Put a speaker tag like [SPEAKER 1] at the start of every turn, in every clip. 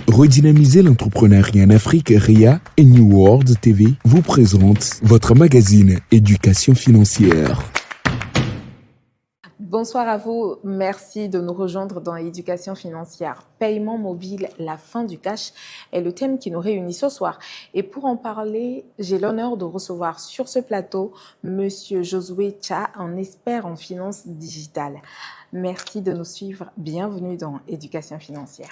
[SPEAKER 1] Redynamiser l'entrepreneuriat en Afrique, RIA et New World TV vous présente votre magazine Éducation financière.
[SPEAKER 2] Bonsoir à vous, merci de nous rejoindre dans Éducation financière. Paiement mobile, la fin du cash est le thème qui nous réunit ce soir. Et pour en parler, j'ai l'honneur de recevoir sur ce plateau Monsieur Josué Tcha, un expert en finance digitale. Merci de nous suivre, bienvenue dans Éducation financière.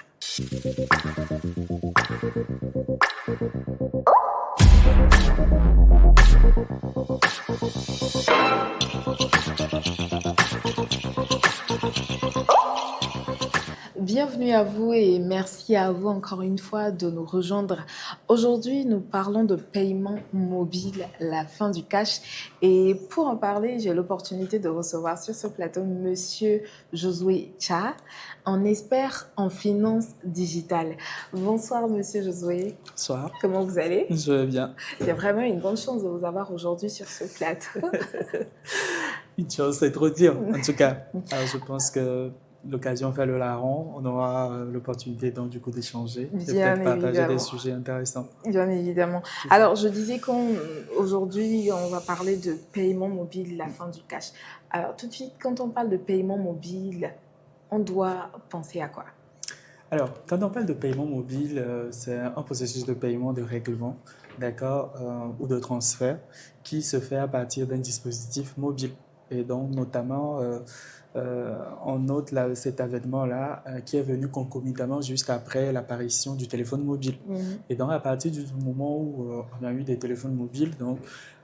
[SPEAKER 2] Bienvenue à vous et merci à vous encore une fois de nous rejoindre. Aujourd'hui, nous parlons de paiement mobile, la fin du cash. Et pour en parler, j'ai l'opportunité de recevoir sur ce plateau Monsieur Josué Tcha, un expert en finance digitale. Bonsoir Monsieur Josué.
[SPEAKER 3] Bonsoir.
[SPEAKER 2] Comment vous allez?
[SPEAKER 3] Je vais bien.
[SPEAKER 2] C'est vraiment une grande chance de vous avoir aujourd'hui sur ce plateau.
[SPEAKER 3] Une chance, c'est trop dire. En tout cas, je pense que l'occasion fait le larron. On aura l'opportunité donc du coup d'échanger et peut-être partager des sujets intéressants.
[SPEAKER 2] Bien évidemment. Alors, je disais qu'aujourd'hui, on va parler de paiement mobile, la fin du cash. Alors, tout de suite, quand on parle de paiement mobile, on doit penser à quoi?
[SPEAKER 3] Alors, quand on parle de paiement mobile, c'est un processus de paiement, de règlement, d'accord, ou de transfert qui se fait à partir d'un dispositif mobile. Et donc, notamment, on note là, cet avènement-là qui est venu concomitamment juste après l'apparition du téléphone mobile. Et donc, à partir du moment où on a eu des téléphones mobiles, donc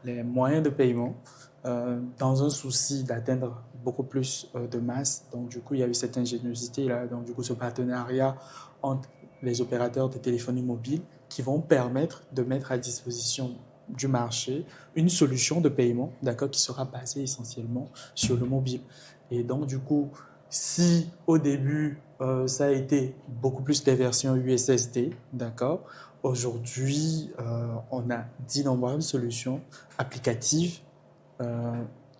[SPEAKER 3] les moyens de paiement, dans un souci d'atteindre beaucoup plus de masse, donc du coup, il y a eu cette ingéniosité-là, donc du coup, ce partenariat entre les opérateurs de téléphonie mobile qui vont permettre de mettre à disposition du marché une solution de paiement, d'accord, qui sera basée essentiellement sur le mobile. Et donc, du coup, si au début, ça a été beaucoup plus des versions USSD, d'accord, aujourd'hui, on a d'innombrables solutions applicatives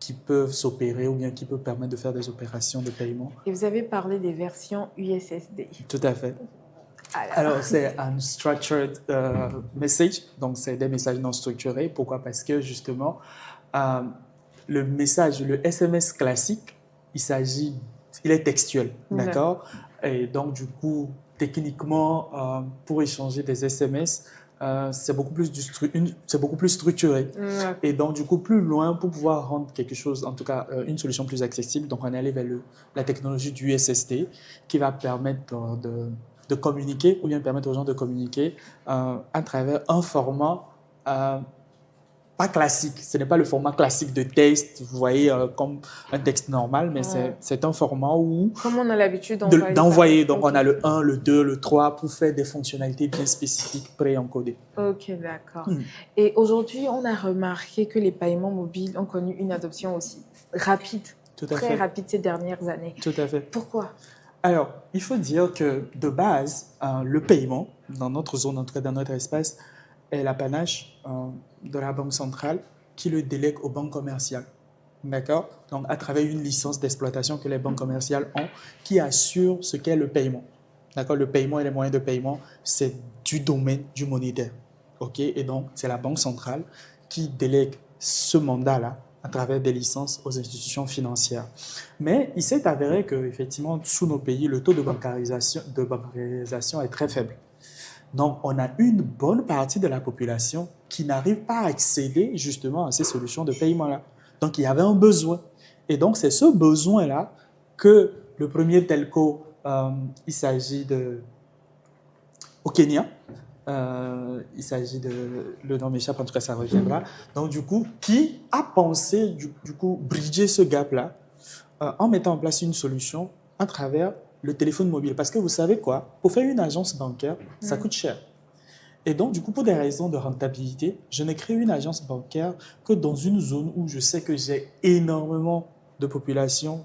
[SPEAKER 3] qui peuvent s'opérer ou bien qui peuvent permettre de faire des opérations de paiement.
[SPEAKER 2] Et vous avez parlé des versions USSD.
[SPEAKER 3] Tout à fait. Alors, c'est un structured message, donc c'est des messages non structurés. Pourquoi? Parce que justement, le message, le SMS classique, il est textuel, d'accord? Et donc, du coup, techniquement, pour échanger des SMS, c'est beaucoup plus structuré. Et donc, du coup, plus loin, pour pouvoir rendre quelque chose, en tout cas, une solution plus accessible, donc on est allé vers la technologie du SSD qui va permettre de communiquer ou bien permettre aux gens de communiquer à travers un format pas classique. Ce n'est pas le format classique de texte, vous voyez, comme un texte normal, mais c'est un format où...
[SPEAKER 2] Comme on a l'habitude
[SPEAKER 3] d'envoyer. Donc, on a le 1, le 2, le 3 pour faire des fonctionnalités bien spécifiques pré-encodées.
[SPEAKER 2] Ok, d'accord. Et aujourd'hui, on a remarqué que les paiements mobiles ont connu une adoption aussi rapide, très rapide ces dernières années.
[SPEAKER 3] Tout à fait.
[SPEAKER 2] Pourquoi?
[SPEAKER 3] Alors, il faut dire que de base, le paiement, dans notre zone, en tout cas dans notre espace, est l'apanage de la banque centrale qui le délègue aux banques commerciales. D'accord? Donc, à travers une licence d'exploitation que les banques commerciales ont, qui assure ce qu'est le paiement. D'accord? Le paiement et les moyens de paiement, c'est du domaine du monétaire. OK? Et donc, c'est la banque centrale qui délègue ce mandat-là à travers des licences aux institutions financières. Mais il s'est avéré qu'effectivement, sous nos pays, le taux de bancarisation est très faible. Donc, on a une bonne partie de la population qui n'arrive pas à accéder justement à ces solutions de paiement-là. Donc, il y avait un besoin. Et donc, c'est ce besoin-là que le premier telco, il s'agit au Kenya, il s'agit le nom m'échappe, en tout cas ça reviendra. Donc du coup, qui a pensé du coup bridger ce gap-là en mettant en place une solution à travers le téléphone mobile. Parce que vous savez quoi, pour faire une agence bancaire, ça coûte cher. Et donc du coup, pour des raisons de rentabilité, je n'ai créé une agence bancaire que dans une zone où je sais que j'ai énormément de population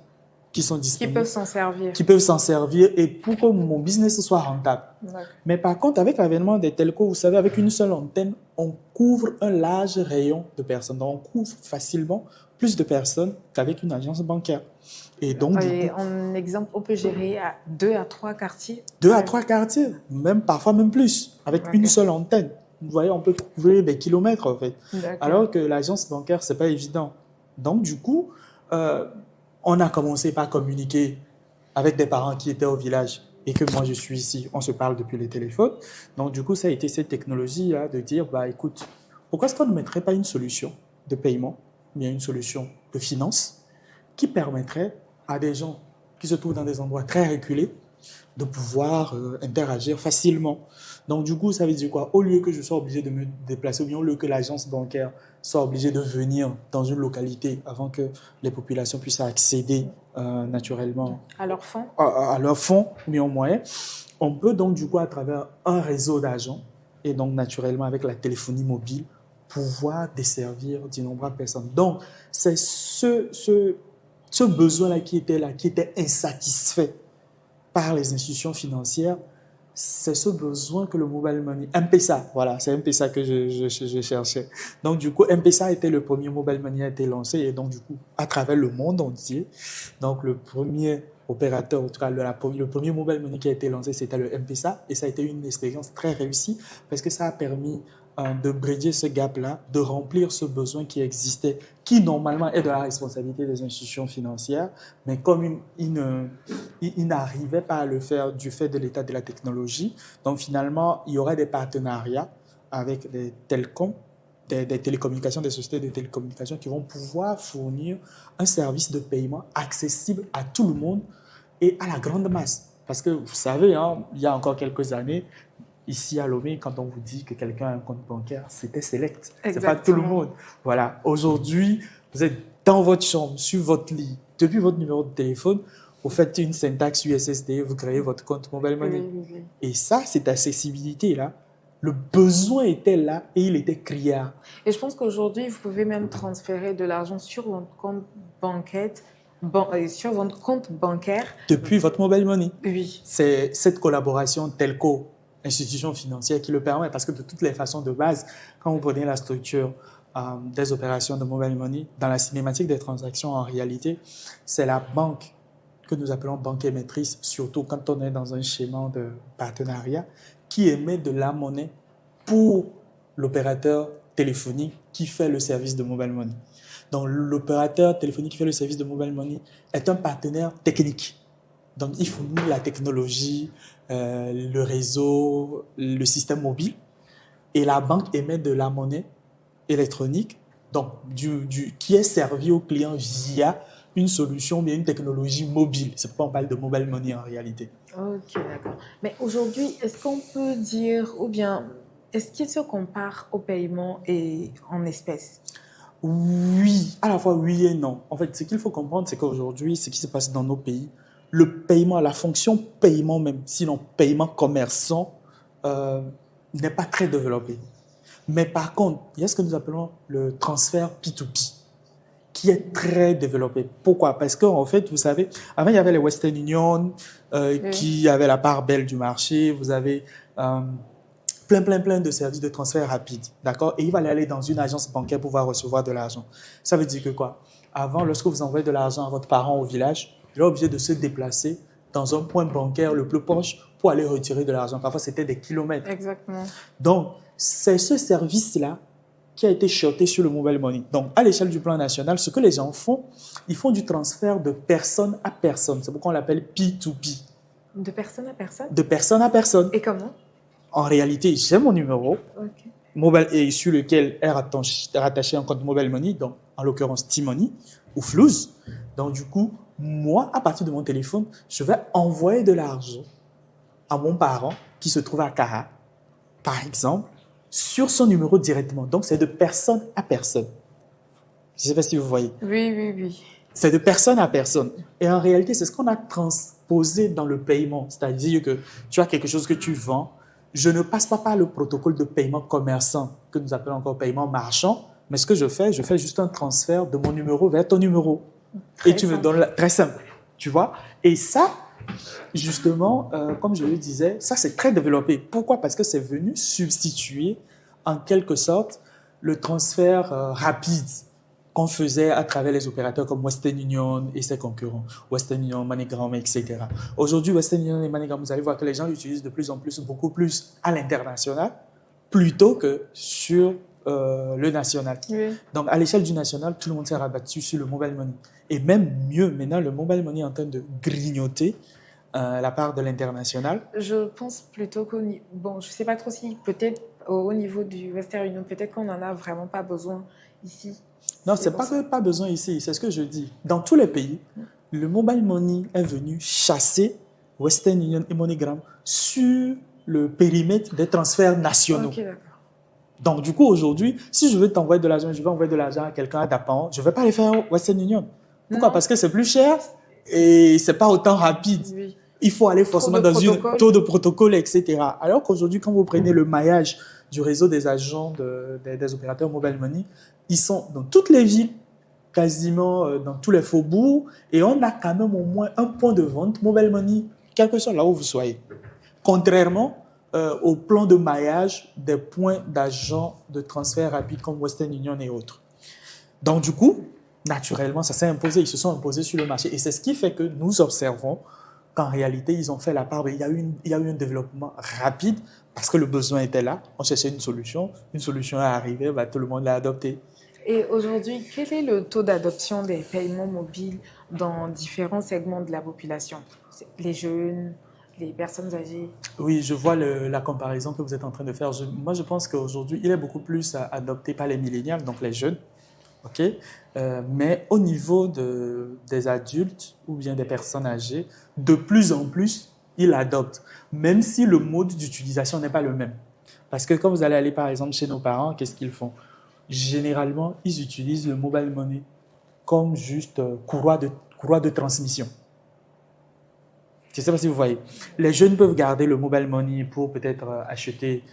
[SPEAKER 3] qui sont
[SPEAKER 2] Qui
[SPEAKER 3] disponibles,
[SPEAKER 2] peuvent s'en servir.
[SPEAKER 3] qui peuvent s'en servir et pour que mon business soit rentable.
[SPEAKER 2] D'accord.
[SPEAKER 3] Mais par contre, avec l'avènement des telcos, vous savez, avec une seule antenne, on couvre un large rayon de personnes. Donc, on couvre facilement plus de personnes qu'avec une agence bancaire. Et donc, du coup,
[SPEAKER 2] En exemple, on peut gérer à 2 à 3 quartiers.
[SPEAKER 3] 2 à 3 quartiers, même parfois même plus, avec
[SPEAKER 2] Ok.
[SPEAKER 3] une seule antenne. Vous voyez, on peut couvrir des kilomètres, en fait.
[SPEAKER 2] D'accord.
[SPEAKER 3] Alors que l'agence bancaire, c'est pas évident. Donc, du coup, on a commencé par communiquer avec des parents qui étaient au village et que moi, je suis ici. On se parle depuis le téléphone. Donc, du coup, ça a été cette technologie-là de dire, bah, écoute, pourquoi est-ce qu'on ne mettrait pas une solution de paiement, mais une solution de finance qui permettrait à des gens qui se trouvent dans des endroits très reculés de pouvoir interagir facilement. Donc, du coup, ça veut dire quoi? Au lieu que je sois obligé de me déplacer, ou bien au lieu que l'agence bancaire soit obligée de venir dans une localité avant que les populations puissent accéder naturellement
[SPEAKER 2] À leur fond.
[SPEAKER 3] à leurs fonds ou bien aux moyens, on peut donc, du coup, à travers un réseau d'agents et donc naturellement avec la téléphonie mobile, pouvoir desservir d'innombrables personnes. Donc, c'est ce besoin-là, qui était insatisfait par les institutions financières, c'est ce besoin que le mobile money, M-Pesa, voilà, c'est M-Pesa que je cherchais. Donc, du coup, M-Pesa a été le premier mobile money a été lancé et donc, du coup, à travers le monde entier. Donc, le premier opérateur, en tout cas, le premier mobile money qui a été lancé, c'était le M-Pesa et ça a été une expérience très réussie parce que ça a permis de bridger ce gap-là, de remplir ce besoin qui existait, qui normalement est de la responsabilité des institutions financières, mais comme ils n'arrivaient pas à le faire du fait de l'état de la technologie. Donc finalement, il y aurait des partenariats avec des télécoms, des télécommunications, des sociétés de télécommunications qui vont pouvoir fournir un service de paiement accessible à tout le monde et à la grande masse. Parce que vous savez, hein, il y a encore quelques années, ici à Lomé, quand on vous dit que quelqu'un a un compte bancaire, c'était select. C'est pas tout le monde. Voilà. Aujourd'hui, vous êtes dans votre chambre, sur votre lit, depuis votre numéro de téléphone, vous faites une syntaxe USSD, vous créez votre compte mobile money.
[SPEAKER 2] Oui.
[SPEAKER 3] Et ça, cette accessibilité-là, le besoin était là et il était criard.
[SPEAKER 2] Et je pense qu'aujourd'hui, vous pouvez même transférer de l'argent sur votre compte bancaire, sur votre compte bancaire.
[SPEAKER 3] Depuis votre mobile money.
[SPEAKER 2] Oui.
[SPEAKER 3] C'est cette collaboration telco, institution financière, qui le permet, parce que de toutes les façons de base, quand vous prenez la structure des opérations de mobile money, dans la cinématique des transactions, en réalité, c'est la banque que nous appelons banque émettrice, surtout quand on est dans un schéma de partenariat, qui émet de la monnaie pour l'opérateur téléphonique qui fait le service de mobile money. Donc, l'opérateur téléphonique qui fait le service de mobile money est un partenaire technique. Donc, il fournit la technologie, le réseau, le système mobile, et la banque émet de la monnaie électronique, donc qui est servie au client via une solution, mais une technologie mobile. C'est pourquoi on parle de mobile money en réalité.
[SPEAKER 2] Ok, d'accord. Mais aujourd'hui, est-ce qu'on peut dire, ou bien, est-ce qu'il se compare au paiement et en espèces?
[SPEAKER 3] Oui, à la fois oui et non. En fait, ce qu'il faut comprendre, c'est qu'aujourd'hui, ce qui se passe dans nos pays, le paiement, la fonction paiement même, sinon paiement commerçant, n'est pas très développée. Mais par contre, il y a ce que nous appelons le transfert P2P, qui est très développé. Pourquoi? Parce qu'en fait, vous savez, avant, il y avait les Western Union, qui avaient la part belle du marché. Vous avez plein de services de transfert rapide, d'accord? Et il va aller dans une agence bancaire pour pouvoir recevoir de l'argent. Ça veut dire que quoi? Avant, lorsque vous envoyez de l'argent à votre parent au village, il est obligé de se déplacer dans un point bancaire le plus proche pour aller retirer de l'argent. Parfois, c'était des kilomètres.
[SPEAKER 2] Exactement.
[SPEAKER 3] Donc, c'est ce service-là qui a été shoté sur le mobile money. Donc, à l'échelle du plan national, ce que les gens font, ils font du transfert de personne à personne. C'est pourquoi on l'appelle P2P.
[SPEAKER 2] De personne à personne?
[SPEAKER 3] De personne à personne.
[SPEAKER 2] Et comment?
[SPEAKER 3] En réalité, j'ai mon numéro
[SPEAKER 2] Ok.
[SPEAKER 3] mobile et sur lequel est rattaché un compte mobile money, donc en l'occurrence T-Money ou Flouz. Donc, du coup, moi, à partir de mon téléphone, je vais envoyer de l'argent à mon parent qui se trouve à Cara, par exemple, sur son numéro directement. Donc, c'est de personne à personne. Je ne sais pas si vous voyez.
[SPEAKER 2] Oui.
[SPEAKER 3] C'est de personne à personne. Et en réalité, c'est ce qu'on a transposé dans le paiement. C'est-à-dire que tu as quelque chose que tu vends. Je ne passe pas par le protocole de paiement commerçant, que nous appelons encore paiement marchand. Mais ce que je fais juste un transfert de mon numéro vers ton numéro. Et tu me donnes très simple. Tu vois? Et ça, justement, comme je le disais, ça c'est très développé. Pourquoi? Parce que c'est venu substituer en quelque sorte le transfert rapide qu'on faisait à travers les opérateurs comme Western Union et ses concurrents, Western Union, MoneyGram, etc. Aujourd'hui, Western Union et MoneyGram, vous allez voir que les gens l'utilisent de plus en plus, beaucoup plus à l'international, plutôt que sur le national.
[SPEAKER 2] Oui.
[SPEAKER 3] Donc, à l'échelle du national, tout le monde s'est rabattu sur le mobile money. Et même mieux, maintenant, le mobile money est en train de grignoter la part de l'international.
[SPEAKER 2] Je pense plutôt bon, je ne sais pas trop si peut-être au niveau du Western Union, peut-être qu'on n'en a vraiment pas besoin ici.
[SPEAKER 3] Non, c'est pas que pas besoin ici, c'est ce que je dis. Dans tous les pays, le mobile money est venu chasser Western Union et MoneyGram sur le périmètre des transferts nationaux.
[SPEAKER 2] Ok, d'accord.
[SPEAKER 3] Donc, du coup, aujourd'hui, si je veux t'envoyer de l'argent, je vais envoyer de l'argent à quelqu'un à Dapan, je ne vais pas aller faire Western Union. Pourquoi?
[SPEAKER 2] Non.
[SPEAKER 3] Parce que c'est plus cher et c'est pas autant rapide.
[SPEAKER 2] Oui.
[SPEAKER 3] Il faut aller forcément dans une taux de protocole, etc. Alors qu'aujourd'hui, quand vous prenez le maillage du réseau des agents des opérateurs mobile money, ils sont dans toutes les villes, quasiment dans tous les faubourgs, et on a quand même au moins un point de vente mobile money, quel que soit là où vous soyez. Contrairement au plan de maillage des points d'agents de transfert rapide comme Western Union et autres. Donc du coup, naturellement, ça s'est imposé, ils se sont imposés sur le marché. Et c'est ce qui fait que nous observons qu'en réalité, ils ont fait la part. Il y a eu un développement rapide parce que le besoin était là. On cherchait une solution est arrivée, tout le monde l'a adoptée.
[SPEAKER 2] Et aujourd'hui, quel est le taux d'adoption des paiements mobiles dans différents segments de la population? Les jeunes, les personnes âgées?
[SPEAKER 3] Oui, je vois la comparaison que vous êtes en train de faire. Moi, je pense qu'aujourd'hui, il est beaucoup plus adopté par les millénials, donc les jeunes. Okay? Mais au niveau des adultes ou bien des personnes âgées, de plus en plus, ils l'adoptent, même si le mode d'utilisation n'est pas le même. Parce que quand vous allez aller par exemple chez nos parents, qu'est-ce qu'ils font? Généralement, ils utilisent le mobile money comme juste courroie de transmission. Je ne sais pas si vous voyez. Les jeunes peuvent garder le mobile money pour peut-être acheter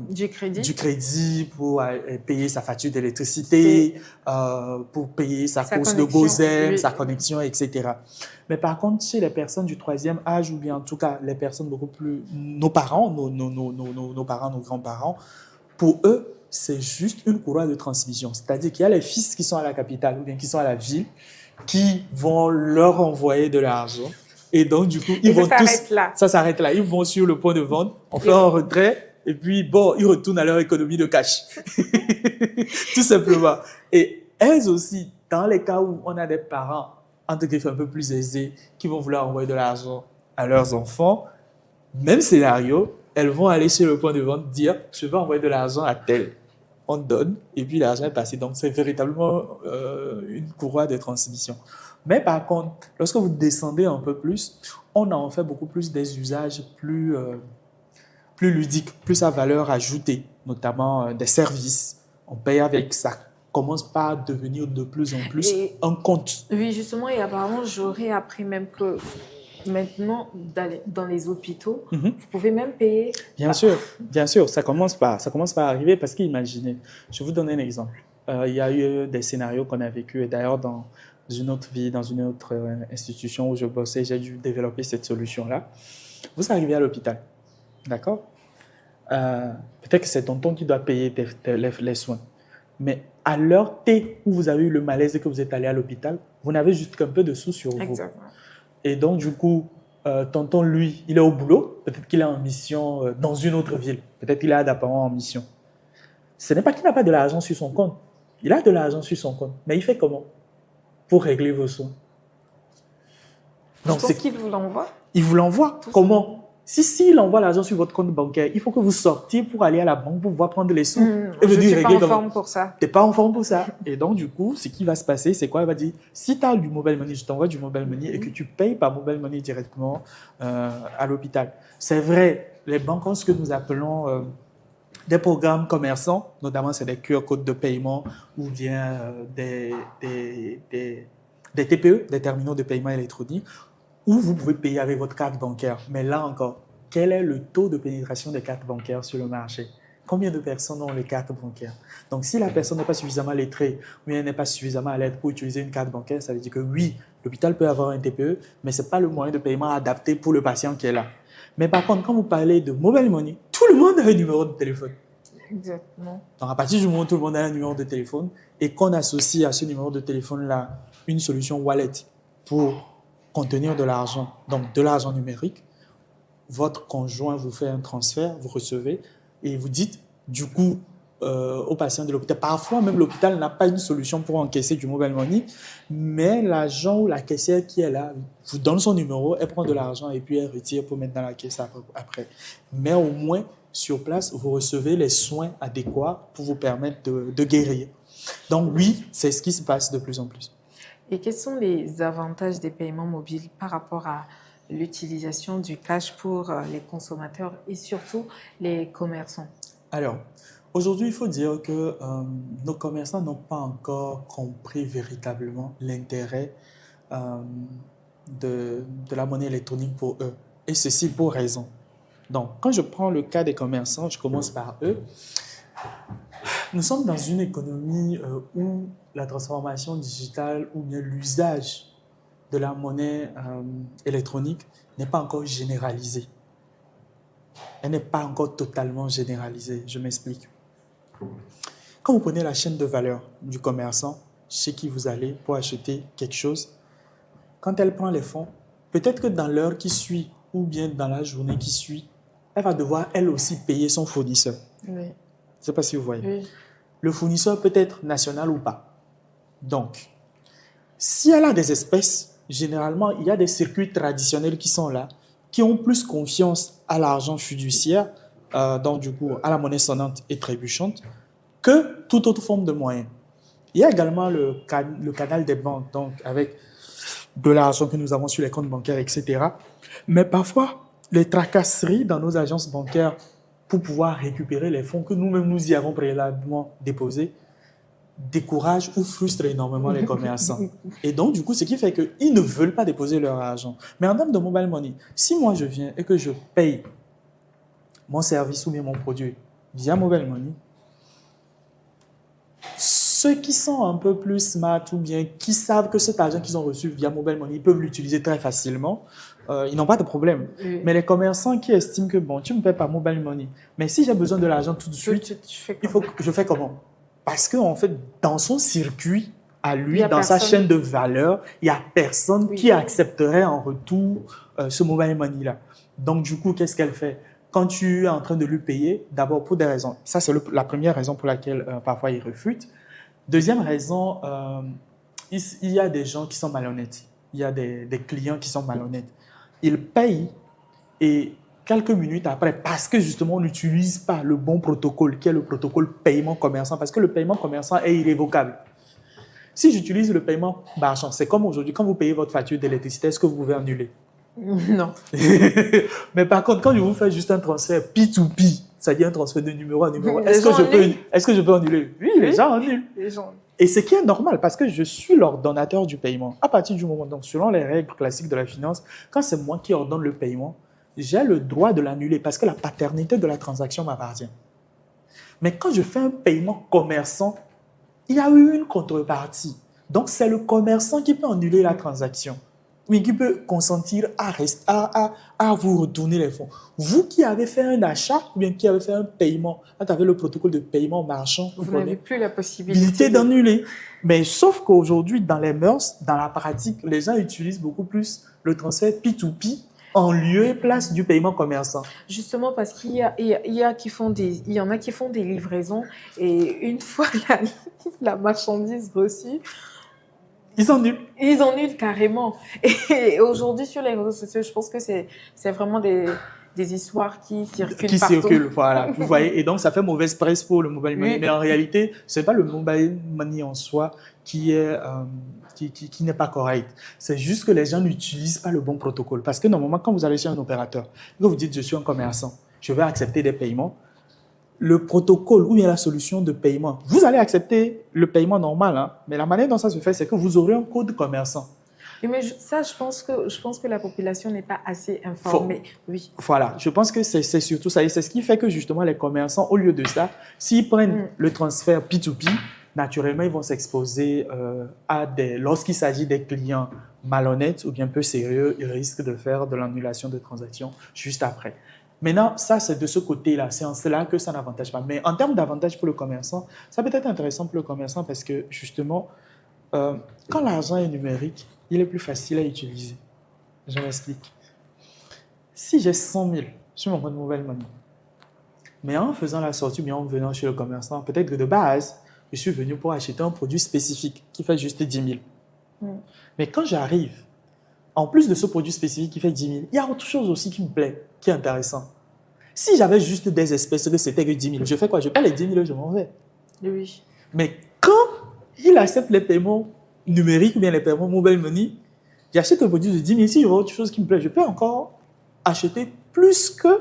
[SPEAKER 2] du
[SPEAKER 3] crédit pour payer sa facture d'électricité, pour payer sa course de Gozem, sa connexion, etc. Mais par contre, chez les personnes du troisième âge, ou bien en tout cas les personnes beaucoup plus... Nos parents, nos parents, nos grands-parents, pour eux, c'est juste une courroie de transmission. C'est-à-dire qu'il y a les fils qui sont à la capitale ou bien qui sont à la ville qui vont leur envoyer de l'argent. Et donc, du coup, ça s'arrête là. Ils vont sur le point de vente, on fait un retrait, et puis, bon, ils retournent à leur économie de cash. Tout simplement. Et elles aussi, dans les cas où on a des parents, entre guillemets, un peu plus aisés, qui vont vouloir envoyer de l'argent à leurs enfants, même scénario, elles vont aller sur le point de vente, dire, je vais envoyer de l'argent à tel. On donne, et puis l'argent est passé. Donc, c'est véritablement une courroie de transmission. Mais par contre, lorsque vous descendez un peu plus, on en fait beaucoup plus des usages plus ludiques, plus à valeur ajoutée, notamment des services. On paye avec ça. Commence par devenir de plus en plus un compte.
[SPEAKER 2] Oui, justement, et apparemment, j'aurais appris même que maintenant, dans les hôpitaux, vous pouvez même payer.
[SPEAKER 3] Bien sûr, ça commence par arriver parce qu'imaginez, je vous donne un exemple. Il y a eu des scénarios qu'on a vécu, et d'ailleurs dans une autre vie, dans une autre institution où je bossais, j'ai dû développer cette solution-là. Vous arrivez à l'hôpital, d'accord? Peut-être que c'est tonton qui doit payer les soins. Mais à l'heure T où vous avez eu le malaise et que vous êtes allé à l'hôpital, vous n'avez juste qu'un peu de sous sur vous.
[SPEAKER 2] Exactement.
[SPEAKER 3] Et donc, du coup, tonton, lui, il est au boulot. Peut-être qu'il est en mission dans une autre ville. Peut-être qu'il est à Dapan en mission. Ce n'est pas qu'il n'a pas de l'argent sur son compte. Il a de l'argent sur son compte. Mais il fait comment pour régler vos soins?
[SPEAKER 2] Donc, c'est qu'il vous l'envoie.
[SPEAKER 3] Il vous l'envoie. Comment? Il envoie l'argent sur votre compte bancaire, il faut que vous sortiez pour aller à la banque pour pouvoir prendre les sous.
[SPEAKER 2] Et je ne suis pas en forme pour ça.
[SPEAKER 3] Tu n'es pas en forme pour ça. Et donc, du coup, ce qui va se passer, c'est quoi? Il va dire, si tu as du mobile money, je t'envoie du mobile money et que tu payes par mobile money directement à l'hôpital. C'est vrai, les banques ont ce que nous appelons des programmes commerçants, notamment c'est des QR codes de paiement ou bien des TPE, des terminaux de paiement électronique, où vous pouvez payer avec votre carte bancaire. Mais là encore, quel est le taux de pénétration des cartes bancaires sur le marché? Combien de personnes ont les cartes bancaires? Donc, si la personne n'est pas suffisamment lettrée ou elle n'est pas suffisamment à l'aide pour utiliser une carte bancaire, ça veut dire que oui, l'hôpital peut avoir un TPE, mais ce n'est pas le moyen de paiement adapté pour le patient qui est là. Mais par contre, quand vous parlez de mobile money, tout le monde a un numéro de téléphone.
[SPEAKER 2] Exactement.
[SPEAKER 3] Donc, à partir du moment où tout le monde a un numéro de téléphone et qu'on associe à ce numéro de téléphone-là une solution wallet pour contenir de l'argent, donc de l'argent numérique, votre conjoint vous fait un transfert, vous recevez et vous dites du coup au patient de l'hôpital. Parfois, même l'hôpital n'a pas une solution pour encaisser du mobile money, mais l'agent ou la caissière qui est là vous donne son numéro, elle prend de l'argent et puis elle retire pour mettre dans la caisse après. Mais au moins, sur place, vous recevez les soins adéquats pour vous permettre de guérir. Donc oui, c'est ce qui se passe de plus en plus.
[SPEAKER 2] Et quels sont les avantages des paiements mobiles par rapport à l'utilisation du cash pour les consommateurs et surtout les commerçants?
[SPEAKER 3] Alors, aujourd'hui, il faut dire que nos commerçants n'ont pas encore compris véritablement l'intérêt de la monnaie électronique pour eux. Et ceci pour raison. Donc, quand je prends le cas des commerçants, je commence par eux. Nous sommes dans une économie où la transformation digitale ou bien l'usage de la monnaie électronique n'est pas encore généralisée. Elle n'est pas encore totalement généralisée. Je m'explique. Quand vous prenez la chaîne de valeur du commerçant chez qui vous allez pour acheter quelque chose, quand elle prend les fonds, peut-être que dans l'heure qui suit ou bien dans la journée qui suit, elle va devoir elle aussi payer son fournisseur.
[SPEAKER 2] Oui.
[SPEAKER 3] Je ne sais pas si vous voyez.
[SPEAKER 2] Oui.
[SPEAKER 3] Le fournisseur peut être national ou pas. Donc, si elle a des espèces, généralement, il y a des circuits traditionnels qui sont là, qui ont plus confiance à l'argent fiduciaire, donc du coup à la monnaie sonnante et trébuchante, que toute autre forme de moyen. Il y a également le canal des banques, donc avec de l'argent que nous avons sur les comptes bancaires, etc. Mais parfois, les tracasseries dans nos agences bancaires pour pouvoir récupérer les fonds que nous-mêmes nous y avons préalablement déposés découragent ou frustrent énormément les commerçants. Et donc, du coup, ce qui fait qu'ils ne veulent pas déposer leur argent. Mais en termes de mobile money, si moi je viens et que je paye mon service ou bien mon produit via mobile money, ceux qui sont un peu plus smart ou bien qui savent que cet argent qu'ils ont reçu via mobile money, ils peuvent l'utiliser très facilement, ils n'ont pas de problème.
[SPEAKER 2] Oui.
[SPEAKER 3] Mais les commerçants qui estiment que bon, tu me payes par mobile money, mais si j'ai besoin de l'argent tout de suite, je fais comment? Parce qu'en fait, dans son circuit, à lui, dans sa chaîne de valeur, il n'y a personne qui accepterait en retour ce mobile money-là. Donc, du coup, qu'est-ce qu'elle fait? Quand tu es en train de lui payer, d'abord pour des raisons. Ça, c'est la première raison pour laquelle parfois il refute. Deuxième raison, il y a des gens qui sont malhonnêtes. Il y a des clients qui sont malhonnêtes. Ils payent et quelques minutes après, parce que justement on n'utilise pas le bon protocole, qui est le protocole paiement commerçant, parce que le paiement commerçant est irrévocable. Si j'utilise le paiement marchand, c'est comme aujourd'hui, quand vous payez votre facture d'électricité, est-ce que vous pouvez annuler?
[SPEAKER 2] Non.
[SPEAKER 3] Mais par contre, quand je vous fais juste un transfert P2P, c'est-à-dire un transfert de numéro à numéro, est-ce que je peux annuler? Oui, les gens annulent. Et ce qui est normal, parce que je suis l'ordonnateur du paiement. À partir du moment, donc selon les règles classiques de la finance, quand c'est moi qui ordonne le paiement, j'ai le droit de l'annuler parce que la paternité de la transaction m'appartient. Mais quand je fais un paiement commerçant, il y a eu une contrepartie. Donc, c'est le commerçant qui peut annuler la transaction. Oui, qui peut consentir à vous retourner les fonds. Vous qui avez fait un achat ou bien qui avez fait un paiement, quand vous avez le protocole de paiement marchand,
[SPEAKER 2] vous n'avez plus la possibilité
[SPEAKER 3] d'annuler. Mais sauf qu'aujourd'hui, dans les mœurs, dans la pratique, les gens utilisent beaucoup plus le transfert P2P en lieu et place du paiement commerçant.
[SPEAKER 2] Justement parce qu'il y en a qui font des livraisons et une fois la marchandise reçue,
[SPEAKER 3] ils annulent.
[SPEAKER 2] Ils annulent carrément. Et aujourd'hui, sur les réseaux sociaux, je pense que c'est vraiment des histoires qui circulent partout. Qui circulent,
[SPEAKER 3] voilà. Vous voyez, et donc ça fait mauvaise presse pour le mobile money. Oui. Mais en réalité, ce n'est pas le mobile money en soi qui n'est pas correct. C'est juste que les gens n'utilisent pas le bon protocole. Parce que normalement, quand vous allez chez un opérateur, quand vous dites « je suis un commerçant, je vais accepter des paiements », le protocole ou bien la solution de paiement, vous allez accepter le paiement normal, hein, mais la manière dont ça se fait, c'est que vous aurez un code commerçant.
[SPEAKER 2] Mais je pense que la population n'est pas assez informée. Oui.
[SPEAKER 3] Voilà, je pense que c'est surtout ça. Et c'est ce qui fait que justement les commerçants, au lieu de ça, s'ils prennent le transfert P2P, naturellement, ils vont s'exposer lorsqu'il s'agit des clients malhonnêtes ou bien peu sérieux, ils risquent de faire de l'annulation de transactions juste après. Maintenant, ça, c'est de ce côté-là. C'est en cela que ça n'avantage pas. Mais en termes d'avantage pour le commerçant, ça peut être intéressant pour le commerçant parce que justement, quand l'argent est numérique, il est plus facile à utiliser. Je m'explique. Si j'ai 100 000 sur mon compte Mobile Money, mais en faisant la sortie ou bien en venant chez le commerçant, peut-être que de base, je suis venu pour acheter un produit spécifique qui fait juste 10 000. Mais quand j'arrive, en plus de ce produit spécifique qui fait 10 000, il y a autre chose aussi qui me plaît, qui est intéressant. Si j'avais juste des espèces que c'était que 10 000, je fais quoi? Je paie les 10 000 et je m'en vais.
[SPEAKER 2] Oui.
[SPEAKER 3] Mais quand il accepte les paiements numériques ou bien les paiements Mobile Money, j'achète un produit de 10 000. Si je vois autre chose qui me plaît, je peux encore acheter plus que...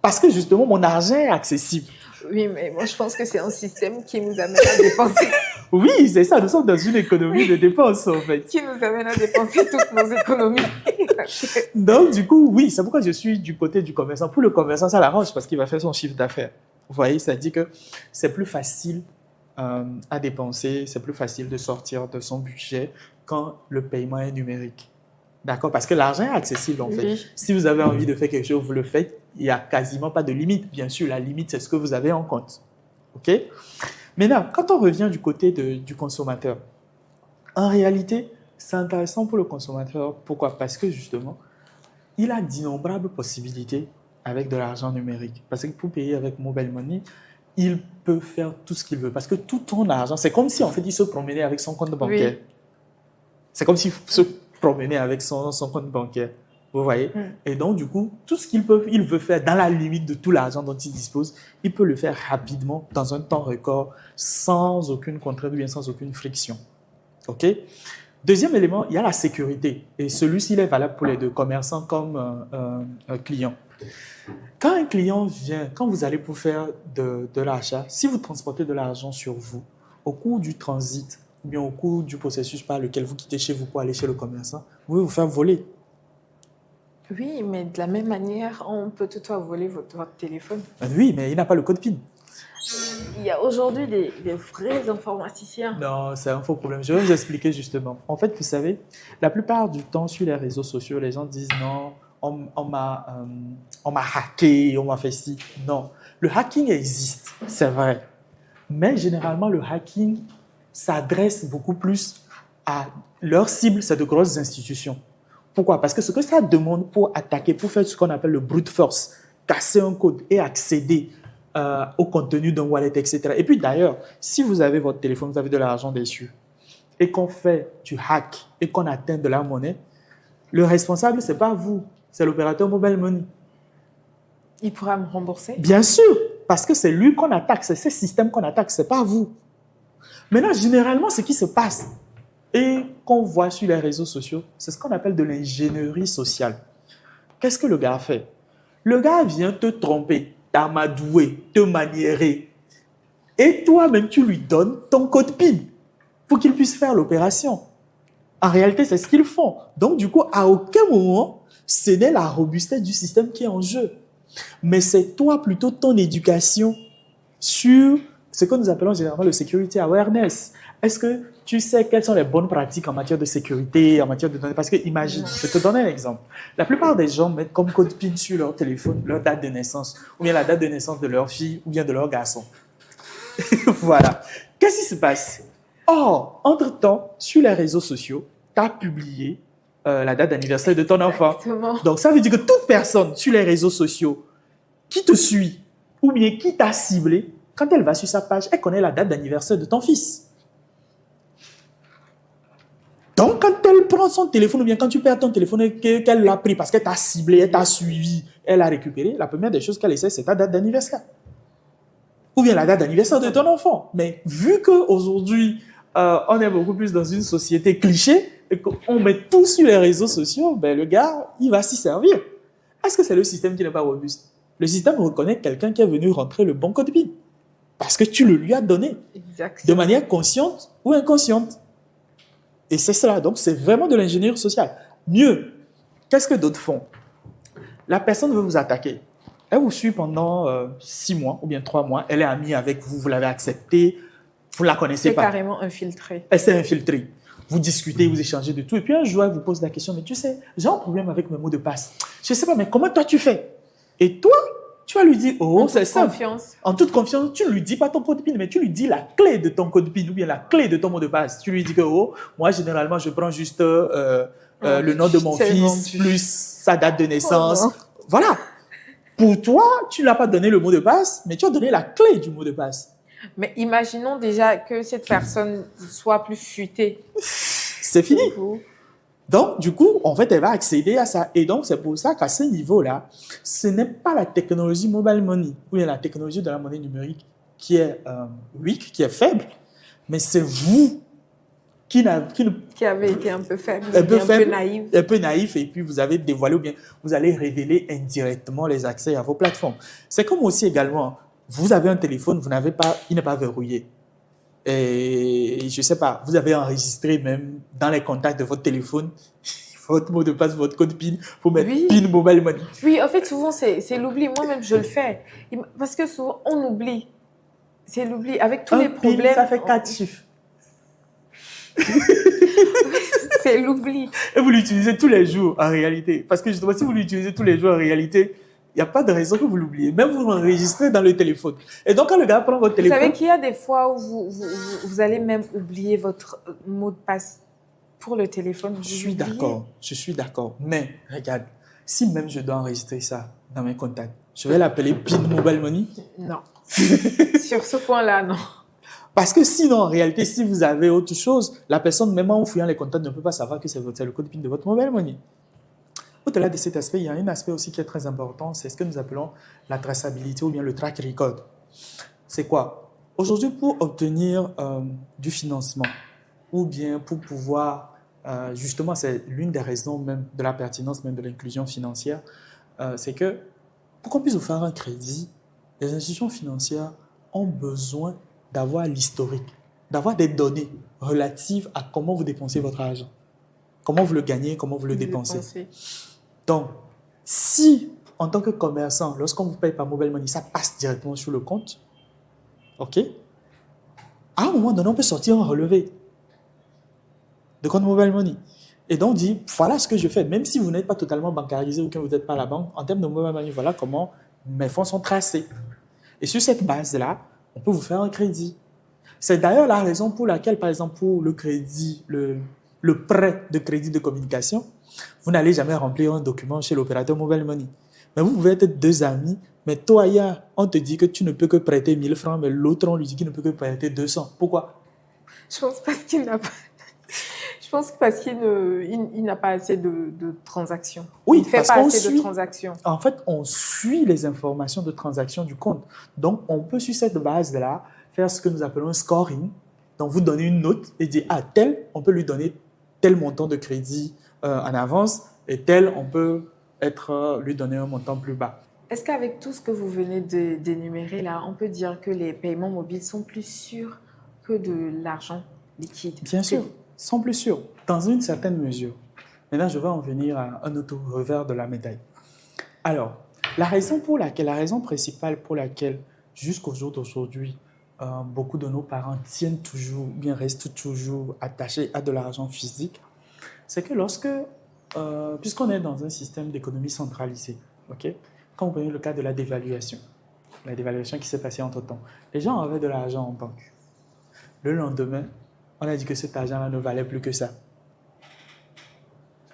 [SPEAKER 3] Parce que justement, mon argent est accessible.
[SPEAKER 2] Oui, mais moi, je pense que c'est un système qui nous amène à dépenser.
[SPEAKER 3] Oui, c'est ça. Nous sommes dans une économie de dépenses, en fait.
[SPEAKER 2] Qui nous amène à dépenser toutes nos économies.
[SPEAKER 3] Donc, du coup, oui, c'est pourquoi je suis du côté du commerçant. Pour le commerçant, ça l'arrange parce qu'il va faire son chiffre d'affaires. Vous voyez, ça dit que c'est plus facile à dépenser, c'est plus facile de sortir de son budget quand le paiement est numérique. D'accord? Parce que l'argent est accessible, en fait.
[SPEAKER 2] Oui.
[SPEAKER 3] Si vous avez envie de faire quelque chose, vous le faites. Il n'y a quasiment pas de limite. Bien sûr, la limite, c'est ce que vous avez en compte. OK? Maintenant, quand on revient du côté du consommateur, en réalité, c'est intéressant pour le consommateur. Pourquoi? Parce que justement, il a d'innombrables possibilités avec de l'argent numérique. Parce que pour payer avec Mobile Money, il peut faire tout ce qu'il veut. Parce que tout ton argent, c'est comme si en fait il se promenait avec son compte bancaire.
[SPEAKER 2] Oui.
[SPEAKER 3] C'est comme s'il se promenait avec son compte bancaire. Vous voyez? Et donc, du coup, tout ce il veut faire dans la limite de tout l'argent dont il dispose, il peut le faire rapidement, dans un temps record, sans aucune contrainte ou bien sans aucune friction. OK? Deuxième élément, il y a la sécurité. Et celui-ci, il est valable pour les deux, commerçants comme clients. Quand un client vient, quand vous allez pour faire de l'achat, si vous transportez de l'argent sur vous, au cours du transit, ou bien au cours du processus par lequel vous quittez chez vous pour aller chez le commerçant, vous pouvez vous faire voler.
[SPEAKER 2] Oui, mais de la même manière, on peut toutefois voler votre téléphone.
[SPEAKER 3] Oui, mais il n'a pas le code PIN.
[SPEAKER 2] Il y a aujourd'hui des vrais informaticiens.
[SPEAKER 3] Non, c'est un faux problème. Je vais vous expliquer justement. En fait, vous savez, la plupart du temps sur les réseaux sociaux, les gens disent non, on m'a hacké, on m'a fait ci. Non, le hacking existe, c'est vrai. Mais généralement, le hacking s'adresse beaucoup plus à leur cible, c'est de grosses institutions. Pourquoi? Parce que ce que ça demande pour attaquer, pour faire ce qu'on appelle le brute force, casser un code et accéder au contenu d'un wallet, etc. Et puis d'ailleurs, si vous avez votre téléphone, vous avez de l'argent dessus, et qu'on fait du hack et qu'on atteint de la monnaie, le responsable, ce n'est pas vous, c'est l'opérateur Mobile Money.
[SPEAKER 2] Il pourra me rembourser?
[SPEAKER 3] Bien sûr, parce que c'est lui qu'on attaque, c'est ce système qu'on attaque, ce n'est pas vous. Maintenant, généralement, ce qui se passe et qu'on voit sur les réseaux sociaux, c'est ce qu'on appelle de l'ingénierie sociale. Qu'est-ce que le gars fait? Le gars vient te tromper, t'amadouer, te maniérer. Et toi-même, tu lui donnes ton code PIN pour qu'il puisse faire l'opération. En réalité, c'est ce qu'ils font. Donc, du coup, à aucun moment, ce n'est la robustesse du système qui est en jeu. Mais c'est toi, plutôt ton éducation sur ce que nous appelons généralement le security awareness. Est-ce que tu sais quelles sont les bonnes pratiques en matière de sécurité, en matière de données? Parce que imagine, je te donne un exemple. La plupart des gens mettent comme code PIN sur leur téléphone leur date de naissance, ou bien la date de naissance de leur fille, ou bien de leur garçon. Voilà. Qu'est-ce qui se passe? Or, entre-temps, sur les réseaux sociaux, tu as publié la date d'anniversaire de ton enfant.
[SPEAKER 2] Exactement.
[SPEAKER 3] Donc, ça veut dire que toute personne sur les réseaux sociaux qui te suit, ou bien qui t'a ciblé, quand elle va sur sa page, elle connaît la date d'anniversaire de ton fils. Donc, quand elle prend son téléphone, ou bien quand tu perds ton téléphone et qu'elle l'a pris parce qu'elle t'a ciblé, elle t'a suivi, elle l'a récupéré, la première des choses qu'elle essaie, c'est ta date d'anniversaire. Ou bien la date d'anniversaire de ton enfant. Mais vu qu'aujourd'hui, on est beaucoup plus dans une société cliché, et qu'on met tout sur les réseaux sociaux, ben le gars, il va s'y servir. Est-ce que c'est le système qui n'est pas robuste? Le système reconnaît quelqu'un qui est venu rentrer le bon code PIN. Parce que tu le lui as donné.
[SPEAKER 2] Exactement.
[SPEAKER 3] De manière consciente ou inconsciente. Et c'est cela. Donc, c'est vraiment de l'ingénierie sociale. Mieux, qu'est-ce que d'autres font? La personne veut vous attaquer. Elle vous suit pendant 6 mois ou bien 3 mois. Elle est amie avec vous, vous l'avez acceptée, vous ne la connaissez pas.
[SPEAKER 2] C'est carrément infiltré.
[SPEAKER 3] Elle s'est infiltrée. Vous discutez, vous échangez de tout. Et puis un jour, elle vous pose la question, mais tu sais, j'ai un problème avec mes mots de passe. Je ne sais pas, mais comment toi tu fais? Et toi, tu vas lui dire, oh, c'est simple. En toute confiance, tu ne lui dis pas ton code PIN, mais tu lui dis la clé de ton code PIN ou bien la clé de ton mot de passe. Tu lui dis que, oh, moi, généralement, je prends juste le nom de mon fils plus sa date de naissance. Voilà. Pour toi, tu ne l'as pas donné le mot de passe, mais tu as donné la clé du mot de passe.
[SPEAKER 2] Mais imaginons déjà que cette personne soit plus futée.
[SPEAKER 3] C'est fini. Donc, du coup, en fait, elle va accéder à ça. Et donc, c'est pour ça qu'à ce niveau-là, ce n'est pas la technologie mobile money ou bien la technologie de la monnaie numérique qui est weak, qui est faible, mais c'est vous qui
[SPEAKER 2] avez été un peu faible,
[SPEAKER 3] un peu
[SPEAKER 2] naïf.
[SPEAKER 3] Un peu naïf, et puis vous avez dévoilé ou bien vous allez révéler indirectement les accès à vos plateformes. C'est comme aussi également, vous avez un téléphone, il n'est pas verrouillé. Et je ne sais pas, vous avez enregistré même dans les contacts de votre téléphone votre mot de passe, votre code PIN pour mettre PIN mobile money.
[SPEAKER 2] Oui, en fait, souvent, c'est l'oubli. Moi-même, je le fais. Parce que souvent, on oublie. C'est l'oubli. Avec tous les problèmes.
[SPEAKER 3] PIN, ça fait 4 chiffres.
[SPEAKER 2] C'est l'oubli.
[SPEAKER 3] Et vous l'utilisez tous les jours en réalité. Parce que justement, si vous l'utilisez tous les jours en réalité, il n'y a pas de raison que vous l'oubliez. Même vous l'enregistrez dans le téléphone. Et donc, quand le gars prend votre téléphone...
[SPEAKER 2] Vous savez qu'il y a des fois où vous allez même oublier votre mot de passe pour le téléphone.
[SPEAKER 3] Je suis d'accord. Mais regarde, si même je dois enregistrer ça dans mes contacts, je vais l'appeler PIN Mobile Money?
[SPEAKER 2] Non. Sur ce point-là, non.
[SPEAKER 3] Parce que sinon, en réalité, si vous avez autre chose, la personne, même en fouillant les contacts, ne peut pas savoir que c'est le code PIN de votre mobile money. Au-delà de cet aspect, il y a un aspect aussi qui est très important, c'est ce que nous appelons la traçabilité ou bien le track record. C'est quoi? Aujourd'hui, pour obtenir du financement ou bien pour pouvoir, justement, c'est l'une des raisons même de la pertinence même de l'inclusion financière, c'est que pour qu'on puisse vous faire un crédit, les institutions financières ont besoin d'avoir l'historique, d'avoir des données relatives à comment vous dépensez votre argent, comment vous le gagnez, comment vous le dépensez. Donc, si en tant que commerçant, lorsqu'on vous paye par mobile money, ça passe directement sur le compte, ok, à un moment donné, on peut sortir un relevé de compte mobile money. Et donc, on dit, voilà ce que je fais, même si vous n'êtes pas totalement bancarisé ou que vous n'êtes pas à la banque, en termes de mobile money, voilà comment mes fonds sont tracés. Et sur cette base-là, on peut vous faire un crédit. C'est d'ailleurs la raison pour laquelle, par exemple, pour le crédit, le prêt de crédit de communication, vous n'allez jamais remplir un document chez l'opérateur mobile money. Mais vous pouvez être deux amis, mais toi, on te dit que tu ne peux que prêter 1000 francs, mais l'autre, on lui dit qu'il ne peut que prêter 200. Pourquoi?
[SPEAKER 2] Je pense parce qu'il n'a pas... Je pense parce qu'il n'a pas assez de transactions.
[SPEAKER 3] Oui,
[SPEAKER 2] il ne fait pas assez de transactions.
[SPEAKER 3] En fait, on suit les informations de transactions du compte. Donc, on peut, sur cette base-là, faire ce que nous appelons un scoring. Donc, vous donnez une note et dire, tel, on peut lui donner tel montant de crédit en avance et tel, on peut lui donner un montant plus bas.
[SPEAKER 2] Est-ce qu'avec tout ce que vous venez d'énumérer là, on peut dire que les paiements mobiles sont plus sûrs que de l'argent liquide?
[SPEAKER 3] Bien sûr. Sont plus sûrs, dans une certaine mesure. Maintenant, je vais en venir à un autre revers de la médaille. Alors, la raison principale pour laquelle, jusqu'au jour d'aujourd'hui, beaucoup de nos parents tiennent toujours, bien restent toujours attachés à de l'argent physique, c'est que puisqu'on est dans un système d'économie centralisée, ok, quand vous prenez le cas de la dévaluation qui s'est passée entre-temps, les gens avaient de l'argent en banque. Le lendemain, on a dit que cet argent-là ne valait plus que ça.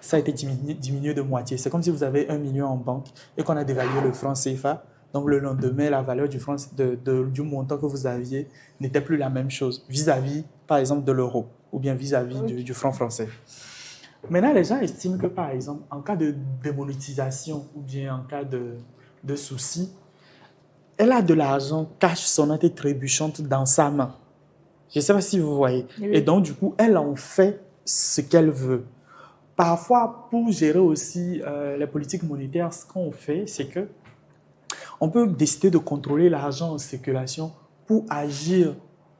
[SPEAKER 3] Ça a été diminué de moitié. C'est comme si vous avez 1 million en banque et qu'on a dévalué le franc CFA. Donc, le lendemain, la valeur du montant que vous aviez n'était plus la même chose vis-à-vis, par exemple, de l'euro ou bien vis-à-vis du franc français. Maintenant, les gens estiment que, par exemple, en cas de démonétisation ou bien en cas de souci, elle a de l'argent cash sonnante et trébuchante dans sa main. Je ne sais pas si vous voyez. Oui. Et donc, du coup, elle en fait ce qu'elle veut. Parfois, pour gérer aussi les politiques monétaires, ce qu'on fait, c'est que on peut décider de contrôler l'argent en circulation pour agir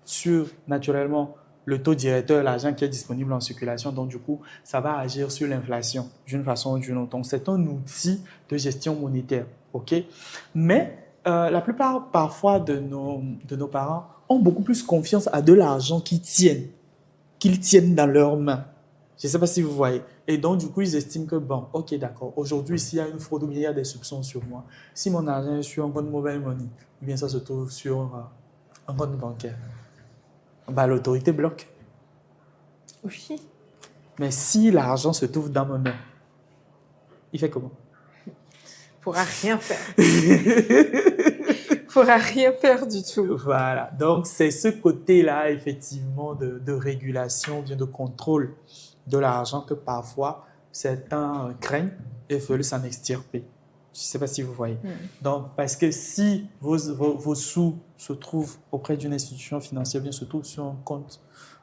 [SPEAKER 3] sur, naturellement, le taux directeur, l'argent qui est disponible en circulation. Donc, du coup, ça va agir sur l'inflation d'une façon ou d'une autre. Donc, c'est un outil de gestion monétaire. OK? Mais la plupart, parfois, de nos parents ont beaucoup plus confiance à de l'argent qu'ils tiennent dans leurs mains. Je ne sais pas si vous voyez. Et donc, du coup, ils estiment que, bon, ok, d'accord, aujourd'hui, s'il y a une fraude ou bien il y a des soupçons sur moi, si mon argent est sur un compte mobile money, ou bien ça se trouve sur un compte bancaire, bah, l'autorité bloque.
[SPEAKER 2] Oui.
[SPEAKER 3] Mais si l'argent se trouve dans ma main, il fait comment?
[SPEAKER 2] Il ne pourra rien faire. Il ne pourra rien faire du tout.
[SPEAKER 3] Voilà. Donc, c'est ce côté-là, effectivement, de régulation, bien de contrôle de l'argent que parfois certains craignent et veulent s'en extirper. Je ne sais pas si vous voyez. Donc, parce que si vos sous se trouvent auprès d'une institution financière, bien se trouvent sur un compte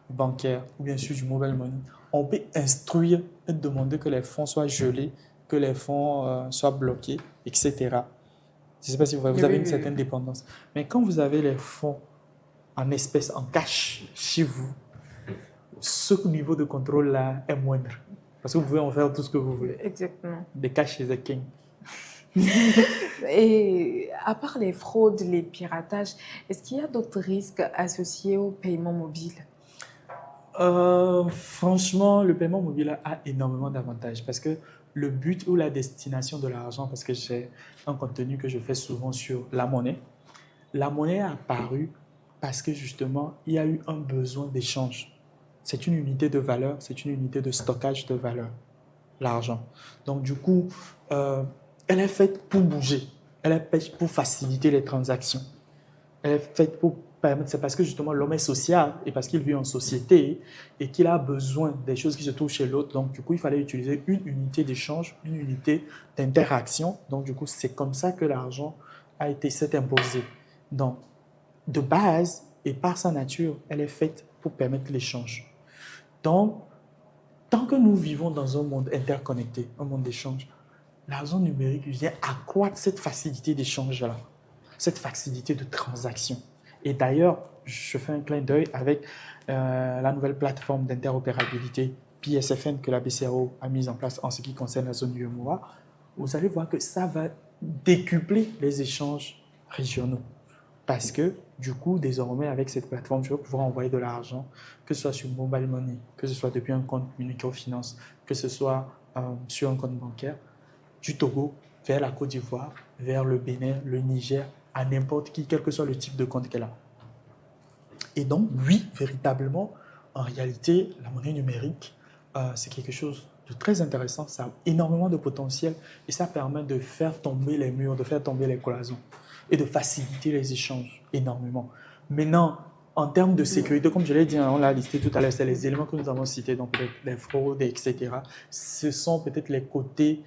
[SPEAKER 3] bancaire ou bien sur du mobile money, on peut instruire et demander que les fonds soient gelés, que les fonds soient bloqués, etc. Je ne sais pas si vous voyez, vous avez une certaine dépendance. Mais quand vous avez les fonds en espèces, en cash chez vous, ce niveau de contrôle-là est moindre. Parce que vous pouvez en faire tout ce que vous voulez.
[SPEAKER 2] Exactement.
[SPEAKER 3] The cash is a king.
[SPEAKER 2] Et à part les fraudes, les piratages, est-ce qu'il y a d'autres risques associés au paiement mobile?
[SPEAKER 3] Franchement, le paiement mobile a énormément d'avantages parce que le but ou la destination de l'argent, parce que j'ai un contenu que je fais souvent sur la monnaie est apparue parce que justement, il y a eu un besoin d'échange. C'est une unité de valeur, c'est une unité de stockage de valeur, l'argent. Donc du coup, elle est faite pour bouger, elle est faite pour faciliter les transactions, elle est faite pour permettre, c'est parce que justement l'homme est social et parce qu'il vit en société et qu'il a besoin des choses qui se trouvent chez l'autre. Donc du coup, il fallait utiliser une unité d'échange, une unité d'interaction. Donc du coup, c'est comme ça que l'argent s'est imposé. Donc, de base et par sa nature, elle est faite pour permettre l'échange. Donc, tant que nous vivons dans un monde interconnecté, un monde d'échange, l'argent numérique vient accroître cette facilité d'échange-là, cette facilité de transaction. Et d'ailleurs, je fais un clin d'œil avec la nouvelle plateforme d'interopérabilité PSFN que la BCAO a mise en place en ce qui concerne la zone UEMOA. Vous allez voir que ça va décupler les échanges régionaux. Parce que, du coup, désormais, avec cette plateforme, je vais pouvoir envoyer de l'argent, que ce soit sur mobile money, que ce soit depuis un compte microfinance, que ce soit sur un compte bancaire, du Togo vers la Côte d'Ivoire, vers le Bénin, le Niger, à n'importe qui, quel que soit le type de compte qu'elle a. Et donc, oui, véritablement, en réalité, la monnaie numérique, c'est quelque chose de très intéressant, ça a énormément de potentiel et ça permet de faire tomber les murs, de faire tomber les cloisons et de faciliter les échanges énormément. Maintenant, en termes de sécurité, comme je l'ai dit, on l'a listé tout à l'heure, c'est les éléments que nous avons cités, donc les fraudes, etc. Ce sont peut-être les côtés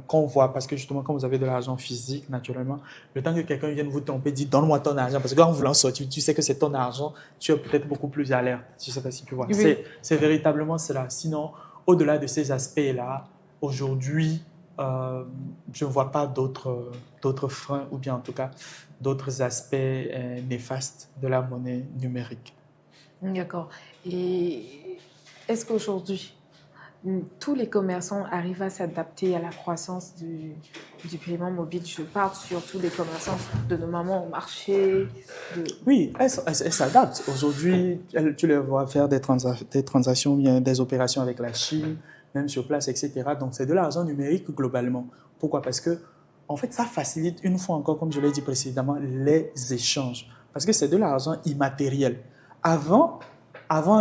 [SPEAKER 3] qu'on voit, parce que justement, quand vous avez de l'argent physique, naturellement, le temps que quelqu'un vienne vous tromper, dit donne-moi ton argent, parce que quand vous voulant sortir, tu sais que c'est ton argent, tu es peut-être beaucoup plus alerte. Je ne sais pas si tu vois.
[SPEAKER 2] Oui.
[SPEAKER 3] C'est véritablement cela. Sinon, au-delà de ces aspects-là, aujourd'hui, je ne vois pas d'autres freins ou bien en tout cas d'autres aspects néfastes de la monnaie numérique.
[SPEAKER 2] D'accord. Et est-ce qu'aujourd'hui, tous les commerçants arrivent à s'adapter à la croissance du paiement mobile? Je parle surtout des commerçants de nos mamans au marché.
[SPEAKER 3] Oui, elles s'adaptent. Aujourd'hui, tu les vois faire des transactions, bien des opérations avec la Chine, même sur place, etc. Donc, c'est de l'argent numérique globalement. Pourquoi? Parce que, en fait, ça facilite, une fois encore, comme je l'ai dit précédemment, les échanges. Parce que c'est de l'argent immatériel. Avant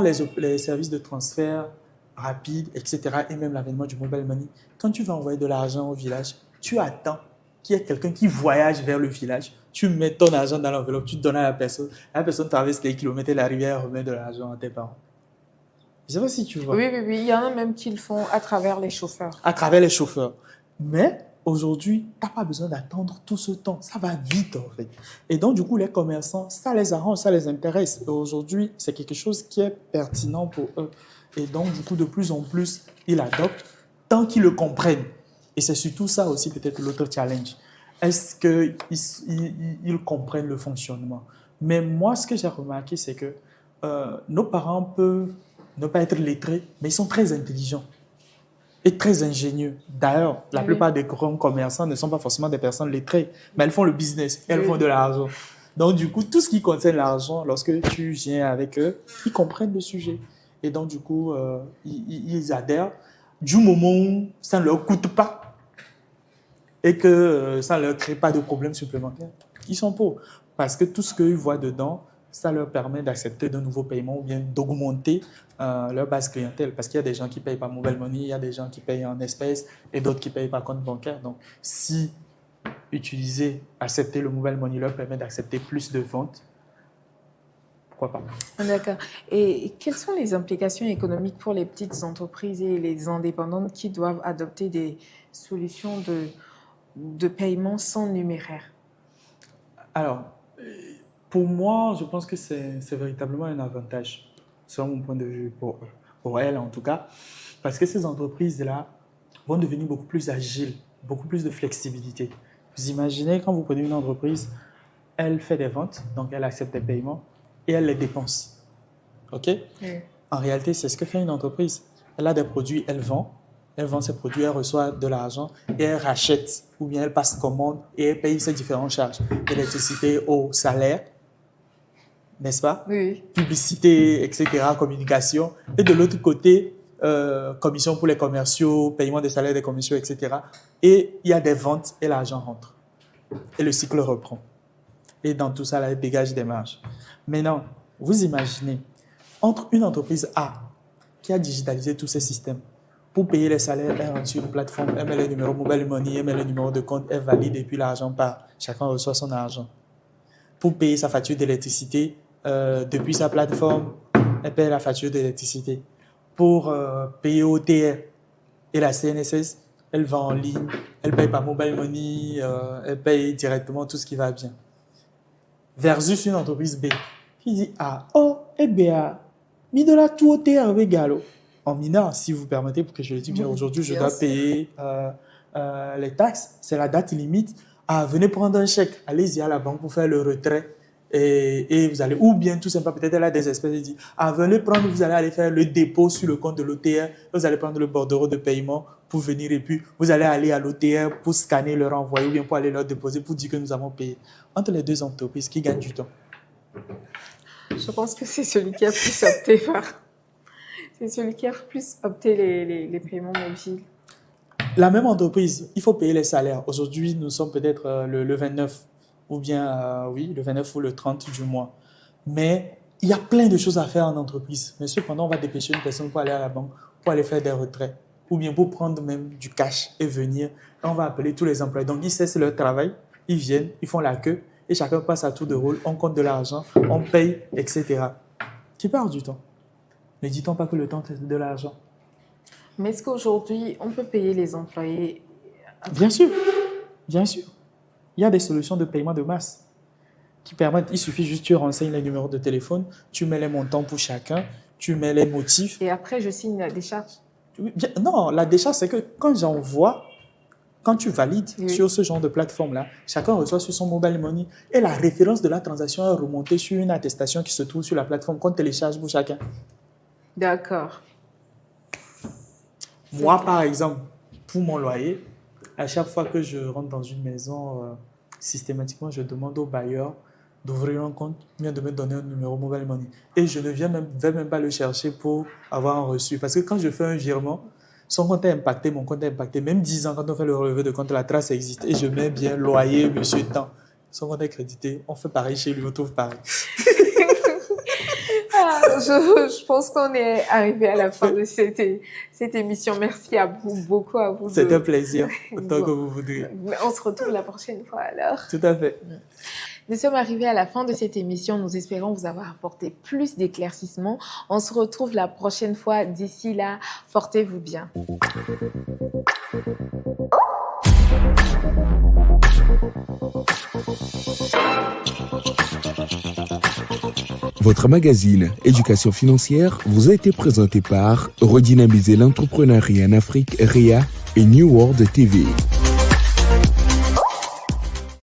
[SPEAKER 3] les services de transfert rapide, etc., et même l'avènement du mobile money, quand tu vas envoyer de l'argent au village, tu attends qu'il y ait quelqu'un qui voyage vers le village, tu mets ton argent dans l'enveloppe, tu donnes à la personne traverse les kilomètres et la rivière remet de l'argent à tes parents. Je ne sais pas si tu vois.
[SPEAKER 2] Oui, il y en a même qui le font à travers les chauffeurs.
[SPEAKER 3] À travers les chauffeurs. Mais aujourd'hui, tu n'as pas besoin d'attendre tout ce temps. Ça va vite, en fait. Et donc, du coup, les commerçants, ça les arrange, ça les intéresse. Et aujourd'hui, c'est quelque chose qui est pertinent pour eux. Et donc, du coup, de plus en plus, ils adoptent tant qu'ils le comprennent. Et c'est surtout ça aussi, peut-être, l'autre challenge. Est-ce qu'ils comprennent le fonctionnement? Mais moi, ce que j'ai remarqué, c'est que nos parents peuvent ne pas être lettrés, mais ils sont très intelligents et très ingénieux. D'ailleurs, la plupart des grands commerçants ne sont pas forcément des personnes lettrées, mais elles font le business, elles font de l'argent. Donc, du coup, tout ce qui concerne l'argent, lorsque tu viens avec eux, ils comprennent le sujet. Et donc, du coup, ils adhèrent du moment où ça ne leur coûte pas et que ça ne leur crée pas de problèmes supplémentaires. Ils sont pour. Parce que tout ce qu'ils voient dedans, ça leur permet d'accepter de nouveaux paiements ou bien d'augmenter leur base clientèle. Parce qu'il y a des gens qui payent par mobile money, il y a des gens qui payent en espèces et d'autres qui payent par compte bancaire. Donc, si accepter le mobile money leur permet d'accepter plus de ventes, pourquoi pas?
[SPEAKER 2] D'accord. Et quelles sont les implications économiques pour les petites entreprises et les indépendantes qui doivent adopter des solutions de paiement sans numéraire?
[SPEAKER 3] Alors, pour moi, je pense que c'est véritablement un avantage, selon mon point de vue, pour elles en tout cas, parce que ces entreprises-là vont devenir beaucoup plus agiles, beaucoup plus de flexibilité. Vous imaginez, quand vous prenez une entreprise, elle fait des ventes, donc elle accepte des paiements et elle les dépense. OK? Oui. En réalité, c'est ce que fait une entreprise. Elle a des produits, elle vend ses produits, elle reçoit de l'argent et elle rachète ou bien elle passe commande et elle paye ses différentes charges. Électricité, eau, salaire, n'est-ce pas? Oui. Publicité, etc., communication. Et de l'autre côté, commission pour les commerciaux, paiement des salaires des commerciaux, etc. Et il y a des ventes et l'argent rentre. Et le cycle reprend. Et dans tout ça, là, elle dégage des marges. Maintenant, vous imaginez, entre une entreprise A qui a digitalisé tous ces systèmes, pour payer les salaires, elle rentre sur une plateforme, elle met le numéro mobile money, elle met le numéro de compte, elle valide et puis l'argent part. Chacun reçoit son argent. Pour payer sa facture d'électricité, depuis sa plateforme, elle paye la facture d'électricité. Pour payer OTR et la CNSS, elle va en ligne, elle paye par mobile money, elle paye directement tout ce qui va bien. Versus une entreprise B qui dit BA, mis de la tout OTR avec Galo. En mineur, si vous permettez, pour que je le dise bien aujourd'hui, je dois payer les taxes, c'est la date limite. Venez prendre un chèque, allez-y à la banque pour faire le retrait. Et vous allez, ou bien tout simplement, peut-être elle a des espèces, elle dit, venez prendre, vous allez aller faire le dépôt sur le compte de l'OTR, vous allez prendre le bordereau de paiement pour venir et puis vous allez aller à l'OTR pour scanner, leur envoyer ou bien pour aller leur déposer pour dire que nous avons payé. Entre les deux entreprises, qui gagne du temps?
[SPEAKER 2] Je pense que c'est celui qui a plus opté c'est celui qui a plus opté les paiements mobiles.
[SPEAKER 3] La même entreprise, il faut payer les salaires. Aujourd'hui, nous sommes peut-être le 29 ou bien, le 29 ou le 30 du mois. Mais il y a plein de choses à faire en entreprise. Mais cependant, on va dépêcher une personne pour aller à la banque, pour aller faire des retraits, ou bien pour prendre même du cash et venir. Et on va appeler tous les employés. Donc, ils cessent leur travail, ils viennent, ils font la queue, et chacun passe à tour de rôle, on compte de l'argent, on paye, etc. Qui perd du temps. Ne dit-on pas que le temps, c'est de l'argent?
[SPEAKER 2] Mais est-ce qu'aujourd'hui, on peut payer les employés?
[SPEAKER 3] Bien sûr, bien sûr. Il y a des solutions de paiement de masse qui permettent, il suffit juste, tu renseignes les numéros de téléphone, tu mets les montants pour chacun, tu mets les motifs.
[SPEAKER 2] Et après, je signe la décharge?
[SPEAKER 3] Non, la décharge, c'est que quand j'envoie, quand tu valides sur ce genre de plateforme-là, chacun reçoit sur son mobile money et la référence de la transaction est remontée sur une attestation qui se trouve sur la plateforme qu'on télécharge pour chacun.
[SPEAKER 2] D'accord.
[SPEAKER 3] Moi, par exemple, pour mon loyer, à chaque fois que je rentre dans une maison, systématiquement, je demande au bailleur d'ouvrir un compte, bien de me donner un numéro mobile money. Et je ne vais même pas le chercher pour avoir un reçu. Parce que quand je fais un virement, son compte est impacté, mon compte est impacté. Même 10 ans, quand on fait le relevé de compte, la trace existe. Et je mets bien loyer, monsieur temps. Son compte est crédité. On fait pareil chez lui, on trouve pareil.
[SPEAKER 2] Je pense qu'on est arrivé à la fin de cette émission. Merci beaucoup à vous.
[SPEAKER 3] C'est un plaisir, autant que vous voudrez.
[SPEAKER 2] On se retrouve la prochaine fois alors.
[SPEAKER 3] Tout à fait.
[SPEAKER 2] Nous sommes arrivés à la fin de cette émission. Nous espérons vous avoir apporté plus d'éclaircissements. On se retrouve la prochaine fois. D'ici là, portez-vous bien.
[SPEAKER 1] Votre magazine Éducation financière vous a été présenté par Redynamiser l'entrepreneuriat en Afrique, RIA et New World TV.